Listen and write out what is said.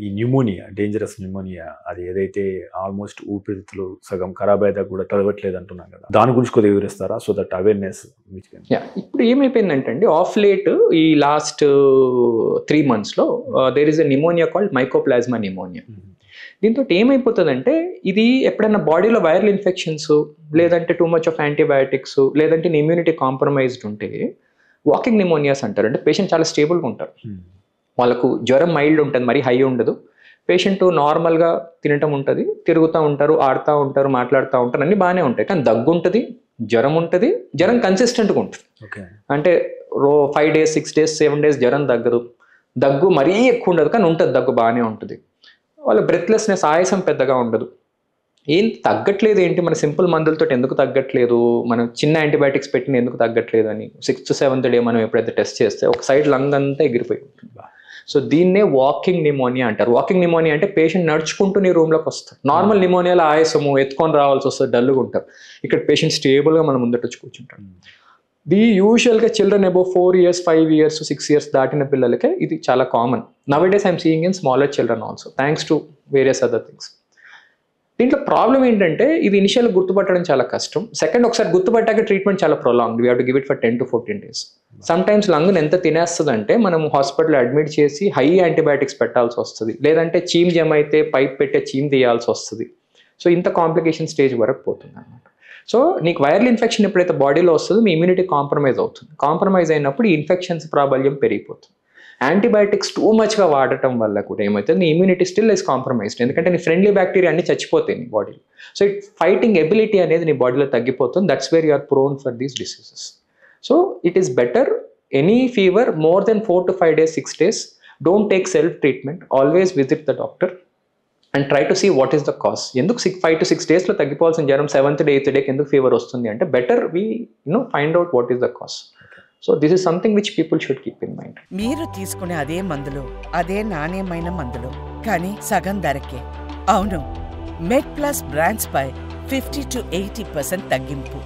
ఈ pneumonia, dangerous pneumonia, అది ఏదైతే ఆల్మోస్ట్ ఊపిరితిత్తులు సగం ఖరాబ్ అయ్యేదాకా కూడా తడవట్లేదు అంటున్నాం కదా, దాని గురించి కొద్దిగా వివరిస్తారా? So that awareness. ఇప్పుడు ఏమైపోయిందంటే అండి, ఆఫ్ లేట్ ఈ లాస్ట్ 3 monthsలో there is a pneumonia called mycoplasma pneumonia. దీంతో ఏమైపోతుందంటే, ఇది ఎప్పుడైనా బాడీలో వైరల్ ఇన్ఫెక్షన్స్, లేదంటే టూ మచ్ ఆఫ్ యాంటీబయాటిక్స్, లేదంటే ఇమ్యూనిటీ కాంప్రమైజ్డ్ ఉంటే వాకింగ్ న్యూమోనియాస్ అంటారు. అంటే పేషెంట్ చాలా స్టేబుల్గా ఉంటారు, వాళ్ళకు జ్వరం మైల్డ్ ఉంటుంది, మరీ హై ఉండదు. పేషెంట్ నార్మల్గా తినటం ఉంటుంది, తిరుగుతూ ఉంటారు, ఆడుతూ ఉంటారు, మాట్లాడుతూ ఉంటారు, అన్నీ బాగానే ఉంటాయి. కానీ దగ్గు ఉంటుంది, జ్వరం ఉంటుంది, జ్వరం కన్సిస్టెంట్గా ఉంటుంది. అంటే 5 days 6 days 7 days జ్వరం తగ్గదు, దగ్గు మరీ ఎక్కువ ఉండదు కానీ ఉంటుంది, దగ్గు బాగానే ఉంటుంది. వాళ్ళ బ్రెత్లెస్నెస్, ఆయాసం పెద్దగా ఉండదు. ఏం తగ్గట్లేదు ఏంటి, మన సింపుల్ మందులతో ఎందుకు తగ్గట్లేదు, మనం చిన్న యాంటీబయాటిక్స్ పెట్టిన ఎందుకు తగ్గట్లేదు అని 6th 7th day మనం ఎప్పుడైతే టెస్ట్ చేస్తే ఒక సైడ్ లంగ్ అంతా ఎగిరిపోయి ఉంటుంది. సో దీన్నే వాకింగ్ న్యూమోనియా అంటారు. వాకింగ్ న్యూమోనియా అంటే పేషెంట్ నడుచుకుంటూ నీ రూమ్లోకి వస్తారు. నార్మల్ న్యూమోనియాలో ఆయాసము, ఎత్తుకొని రావాల్సి వస్తుంది, డల్గా ఉంటారు. ఇక్కడ పేషెంట్ స్టేబుల్గా మనం ముందట వచ్చి కూర్చుంటాడు. యూజువల్గా children above 4 years 5 years 6 years దాటిన పిల్లలకే ఇది చాలా common. Nowadays I'm seeing in smaller children also, thanks to various other things. దీంట్లో ప్రాబ్లం ఏంటంటే, ఇది ఇనిషియల్ గుర్తుపట్టడం చాలా కష్టం. సెకండ్, ఒకసారి గుర్తుపట్టాక ట్రీట్మెంట్ చాలా prolonged. We have to give it for 10 to 14 days. Sometimes లంగ్ని ఎంత తినేస్తుందంటే మనం హాస్పిటల్లో అడ్మిట్ చేసి హై యాంటీబయాటిక్స్ పెట్టాల్సి వస్తుంది, లేదంటే చీమ్ జమ్ అయితే పైప్ పెట్టే చీమ్ తీయాల్సి వస్తుంది. సో ఇంత కాంప్లికేషన్ స్టేజ్ వరకు పోతుంది అనమాట. సో నీకు వైరల్ ఇన్ఫెక్షన్ ఎప్పుడైతే బాడీలో వస్తుందో మీ ఇమ్యూనిటీ కాంప్రమైజ్ అవుతుంది. కాంప్రమైజ్ అయినప్పుడు ఈ ఇన్ఫెక్షన్స్ ప్రాబల్యం పెరిగిపోతుంది. యాంటీబయాటిక్స్ టూ మచ్గా వాడటం వల్ల కూడా ఏమవుతుంది, నీ ఇమ్యూనిటీ స్టిల్ ఇస్ కాంప్రమైజ్డ్. ఎందుకంటే నీ ఫ్రెండ్లీ బ్యాక్టీరియా అన్ని చచ్చిపోతాయి నీ బాడీలో. సో ఇట్ ఫైటింగ్ ఎబిలిటీ అనేది నీ బాడీలో తగ్గిపోతుంది. That's where you are prone for these diseases. So it is better, any fever more than 4 to 5 days 6 days, don't take self treatment, always visit the doctor and try to see what is the cause. ఎందుకు 5 to 6 daysలో తగ్గిపోవాల్సిన జ్వరం 7th day 8th day ఎందుకు fever వస్తుంది అంటే, better we find out what is the cause. So this is something which people should keep in mind. మీరు తీసుకునే అదే మందులు, అదే నాణ్యమైన మందులు, కానీ సగం ధరకే. అవును, మెడ్ ప్లస్ బ్రాండ్స్ పై 50 to 80% తగ్గింపు.